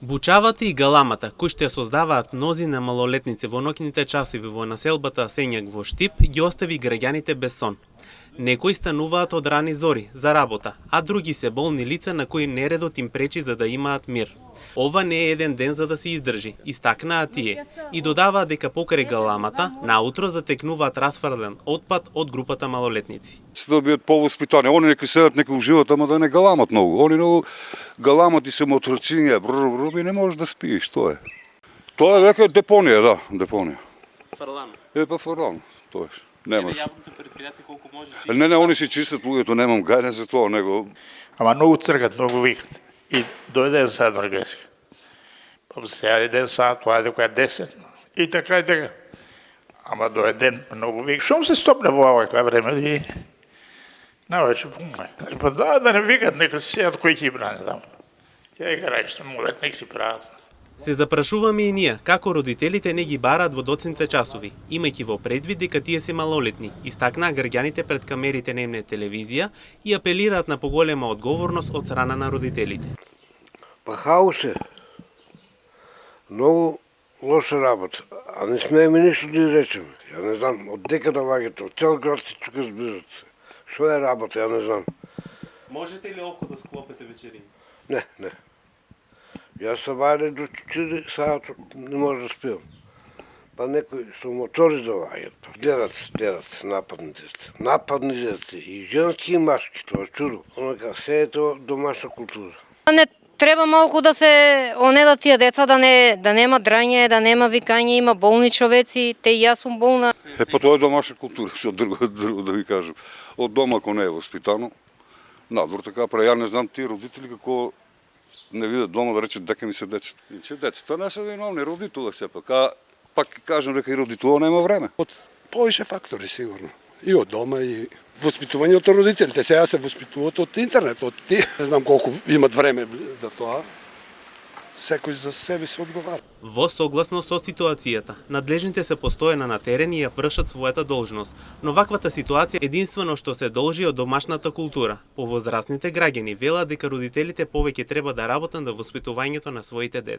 Бучавата и галамата, кои што ја создаваат мнозина малолетници во ноќните часови во населбата Сењак во Штип, ги остави граѓаните без сон. Некои стануваат од рани зори за работа, а други се болни лица на кои нередот им пречи за да имаат мир. Ова не е еден ден за да се издржи, истакнаа тие, и додаваат дека покрај галамата, наутро затекнуваат расфрлен отпад од групата малолетници. За да бидат повоспитани, они нека седат, нека уживат, ама да не галамат многу. Они многу галамат и се мотрочиња, и не можеш да спиеш, тоа е. Тоа е веќе депонија, да, депонија. Фрлано. Па фрлано, тоа е. Немаш. Јавното предпријатие колку може чисти. Не, они си чистат луѓето, немам гајне за тоа, него. Ама многу цркат, многу викат. И дојде сад на греска. Па сега еден сад, тоа е дека 10. И така. Ама дојде ден многу вик. Шум се стопне во овака време и навече пумне. И па да не викат, нека се сеат кои ќе бране таму. Ја и карај што могат, нека си прават. Се запрашуваме и ние како родителите не ги бараат во доцните часови, имајќи во предвид дека тие се малолетни, истакнаа граѓаните пред камерите на МН телевизија и апелираат на поголема одговорност од страна на родителите. Па хаос е. Многу лоша работа, а не смееме ништо да речеме. Ја не знам, од дека да ваѓате, од цел град се тука збират. Што е работа, ја не знам. Можете ли око да склопите вечерин? Не. Јас се вајде до 4 саат не може да спијам. Па некои со мотори заваѓат. Дерат, нападни деца. И женски и машки, тоа чудо. Онака, се е тоа домашна култура. Не треба малку да се онедат тие деца, да нема драње, да нема викање, има болни човеци, те и јас сум болна. Па тоа е домашна култура, што друго да ви кажам. Од дома ако не е воспитано, надвор така прави. Ја не знам тие родители како не видат дома да речат дека ми се децата. Че децата не се виновни, родителот сепак. Пак кажам дека и родителот нема време. Од повише фактори сигурно. И од дома и воспитувањето од родителите. Сега се воспитуваат од интернет, од тие. Не знам колку имат време за тоа. Секој за себе се одговара. Во согласно со ситуацијата, надлежните се постојано на терен и ја вршат својата должност, но ваквата ситуација единствено што се должи од домашната култура. Повозрастните граѓани велат дека родителите повеќе треба да работат на воспитувањето на своите деца.